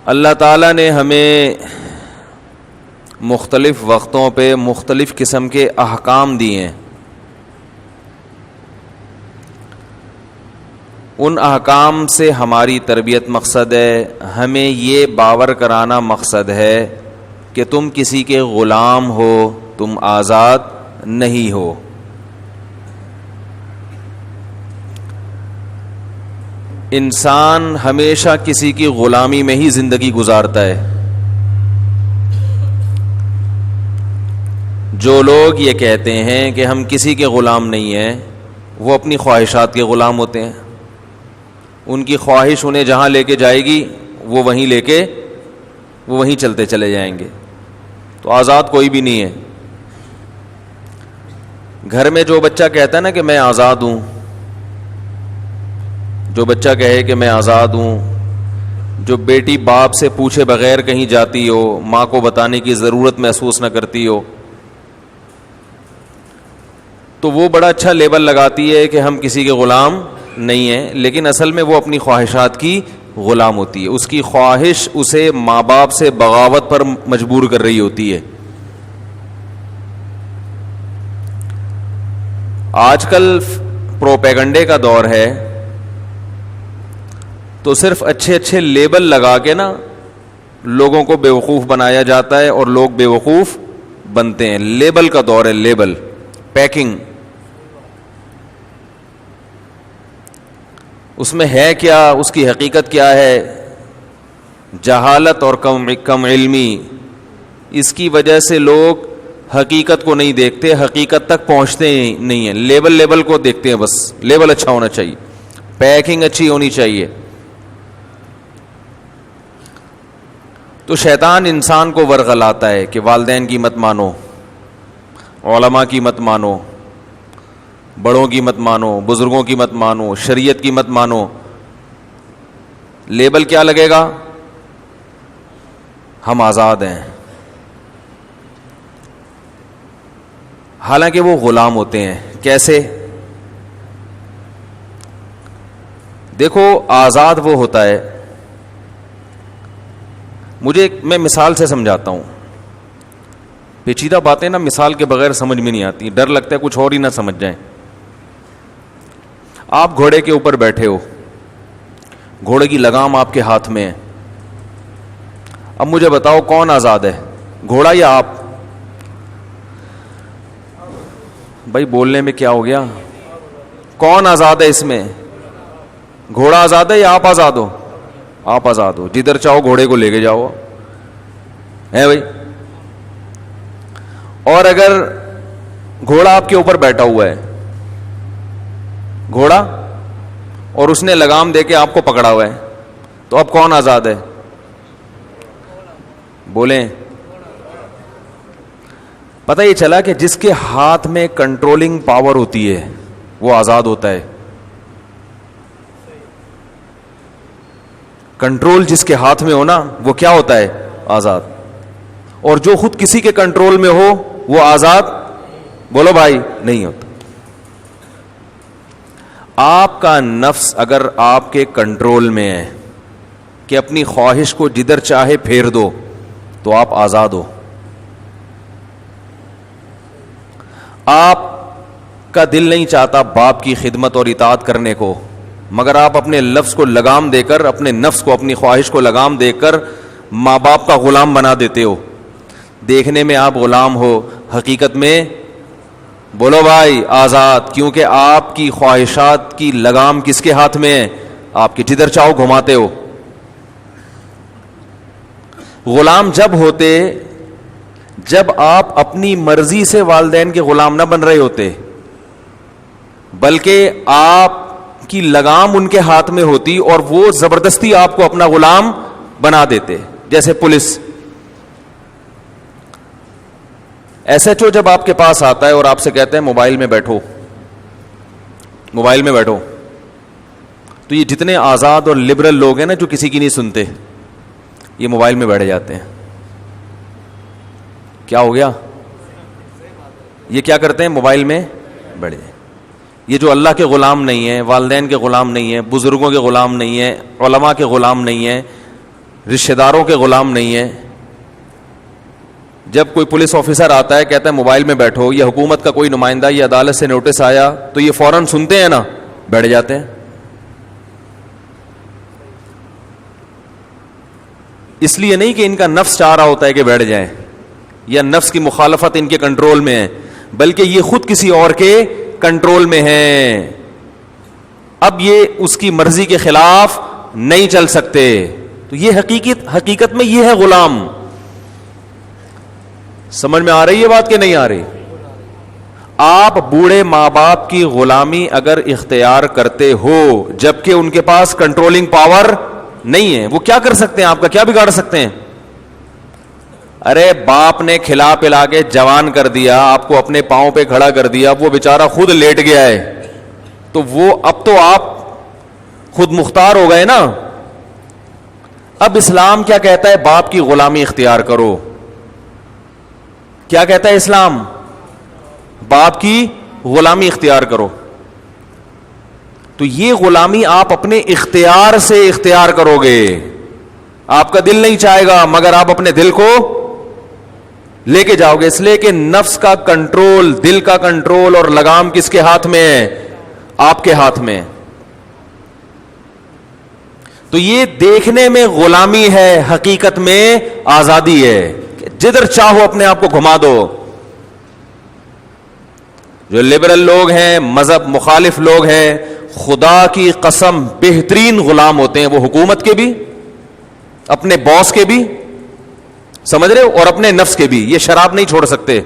اللہ تعالیٰ نے ہمیں مختلف وقتوں پہ مختلف قسم کے احکام دیے ہیں. ان احکام سے ہماری تربیت مقصد ہے. ہمیں یہ باور کرانا مقصد ہے کہ تم کسی کے غلام ہو, تم آزاد نہیں ہو. انسان ہمیشہ کسی کی غلامی میں ہی زندگی گزارتا ہے. جو لوگ یہ کہتے ہیں کہ ہم کسی کے غلام نہیں ہیں, وہ اپنی خواہشات کے غلام ہوتے ہیں. ان کی خواہش انہیں جہاں لے کے جائے گی وہ وہیں چلتے چلے جائیں گے. تو آزاد کوئی بھی نہیں ہے. گھر میں جو بچہ کہتا ہے نا کہ میں آزاد ہوں, جو بچہ کہے کہ میں آزاد ہوں, جو بیٹی باپ سے پوچھے بغیر کہیں جاتی ہو, ماں کو بتانے کی ضرورت محسوس نہ کرتی ہو, تو وہ بڑا اچھا لیبل لگاتی ہے کہ ہم کسی کے غلام نہیں ہیں, لیکن اصل میں وہ اپنی خواہشات کی غلام ہوتی ہے. اس کی خواہش اسے ماں باپ سے بغاوت پر مجبور کر رہی ہوتی ہے. آج کل پروپیگنڈے کا دور ہے, تو صرف اچھے اچھے لیبل لگا کے نا لوگوں کو بیوقوف بنایا جاتا ہے اور لوگ بیوقوف بنتے ہیں. لیبل کا دور ہے, لیبل, پیکنگ. اس میں ہے کیا, اس کی حقیقت کیا ہے؟ جہالت اور کم علمی, اس کی وجہ سے لوگ حقیقت کو نہیں دیکھتے, حقیقت تک پہنچتے نہیں ہیں. لیبل کو دیکھتے ہیں بس. لیبل اچھا ہونا چاہیے, پیکنگ اچھی ہونی چاہیے. تو شیطان انسان کو ورغلاتا ہے کہ والدین کی مت مانو, علماء کی مت مانو, بڑوں کی مت مانو, بزرگوں کی مت مانو, شریعت کی مت مانو. لیبل کیا لگے گا؟ ہم آزاد ہیں. حالانکہ وہ غلام ہوتے ہیں. کیسے؟ دیکھو, آزاد وہ ہوتا ہے, میں مثال سے سمجھاتا ہوں. پیچیدہ باتیں نا مثال کے بغیر سمجھ میں نہیں آتی, ڈر لگتا ہے کچھ اور ہی نہ سمجھ جائیں. آپ گھوڑے کے اوپر بیٹھے ہو, گھوڑے کی لگام آپ کے ہاتھ میں ہے. اب مجھے بتاؤ کون آزاد ہے, گھوڑا یا آپ؟ بھائی بولنے میں کیا ہو گیا؟ کون آزاد ہے اس میں؟ گھوڑا آزاد ہے یا آپ آزاد ہو؟ آپ آزاد ہو. جدھر چاہو گھوڑے کو لے کے جاؤ, ہے بھائی. اور اگر گھوڑا آپ کے اوپر بیٹھا ہوا ہے, گھوڑا, اور اس نے لگام دے کے آپ کو پکڑا ہوا ہے, تو اب کون آزاد ہے؟ بولیں. پتہ یہ چلا کہ جس کے ہاتھ میں کنٹرولنگ پاور ہوتی ہے وہ آزاد ہوتا ہے. کنٹرول جس کے ہاتھ میں ہو نا وہ کیا ہوتا ہے؟ آزاد. اور جو خود کسی کے کنٹرول میں ہو وہ آزاد, بولو بھائی, نہیں ہوتا. آپ کا نفس اگر آپ کے کنٹرول میں ہے کہ اپنی خواہش کو جدھر چاہے پھیر دو, تو آپ آزاد ہو. آپ کا دل نہیں چاہتا باپ کی خدمت اور اطاعت کرنے کو, مگر آپ اپنے لفظ کو لگام دے کر, اپنے نفس کو, اپنی خواہش کو لگام دے کر ماں باپ کا غلام بنا دیتے ہو. دیکھنے میں آپ غلام ہو, حقیقت میں بولو بھائی آزاد. کیونکہ آپ کی خواہشات کی لگام کس کے ہاتھ میں ہے؟ آپ کے, جدھر چاہو گھماتے ہو. غلام جب ہوتے جب آپ اپنی مرضی سے والدین کے غلام نہ بن رہے ہوتے, بلکہ آپ کی لگام ان کے ہاتھ میں ہوتی اور وہ زبردستی آپ کو اپنا غلام بنا دیتے. جیسے پولیس, ایس ایچ او جب آپ کے پاس آتا ہے اور آپ سے کہتے ہیں موبائل میں بیٹھو, موبائل میں بیٹھو, تو یہ جتنے آزاد اور لبرل لوگ ہیں نا جو کسی کی نہیں سنتے, یہ موبائل میں بیٹھ جاتے ہیں. کیا ہو گیا؟ یہ کیا کرتے ہیں؟ موبائل میں بیٹھ جائیں. یہ جو اللہ کے غلام نہیں ہیں, والدین کے غلام نہیں ہیں, بزرگوں کے غلام نہیں ہیں, علماء کے غلام نہیں ہیں, رشتہ داروں کے غلام نہیں ہیں. جب کوئی پولیس آفیسر آتا ہے کہتا ہے موبائل میں بیٹھو, یا حکومت کا کوئی نمائندہ یا عدالت سے نوٹس آیا تو یہ فوراً سنتے ہیں نا, بیٹھ جاتے ہیں. اس لیے نہیں کہ ان کا نفس چاہ رہا ہوتا ہے کہ بیٹھ جائیں, یا نفس کی مخالفت ان کے کنٹرول میں ہے, بلکہ یہ خود کسی اور کے کنٹرول میں ہیں. اب یہ اس کی مرضی کے خلاف نہیں چل سکتے. تو یہ حقیقت میں یہ ہے غلام. سمجھ میں آ رہی ہے بات کہ نہیں آ رہی؟ آپ بوڑھے ماں باپ کی غلامی اگر اختیار کرتے ہو جبکہ ان کے پاس کنٹرولنگ پاور نہیں ہے, وہ کیا کر سکتے ہیں؟ آپ کا کیا بگاڑ سکتے ہیں؟ ارے باپ نے کھلا پلا کے جوان کر دیا, آپ کو اپنے پاؤں پہ کھڑا کر دیا, وہ بیچارہ خود لیٹ گیا ہے, تو وہ اب تو آپ خود مختار ہو گئے نا. اب اسلام کیا کہتا ہے؟ باپ کی غلامی اختیار کرو. کیا کہتا ہے اسلام؟ باپ کی غلامی اختیار کرو. تو یہ غلامی آپ اپنے اختیار سے اختیار کرو گے. آپ کا دل نہیں چاہے گا مگر آپ اپنے دل کو لے کے جاؤ گے, اس لیے کہ نفس کا کنٹرول, دل کا کنٹرول اور لگام کس کے ہاتھ میں ہے؟ آپ کے ہاتھ میں. تو یہ دیکھنے میں غلامی ہے, حقیقت میں آزادی ہے. جدھر چاہو اپنے آپ کو گھما دو. جو لبرل لوگ ہیں, مذہب مخالف لوگ ہیں, خدا کی قسم بہترین غلام ہوتے ہیں. وہ حکومت کے بھی, اپنے باس کے بھی, سمجھ رہے ہو, اور اپنے نفس کے بھی. یہ شراب نہیں چھوڑ سکتے,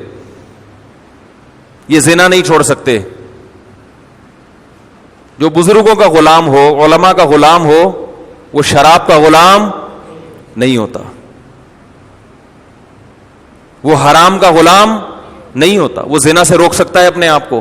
یہ زنا نہیں چھوڑ سکتے. جو بزرگوں کا غلام ہو, علماء کا غلام ہو, وہ شراب کا غلام نہیں ہوتا, وہ حرام کا غلام نہیں ہوتا. وہ زنا سے روک سکتا ہے اپنے آپ کو,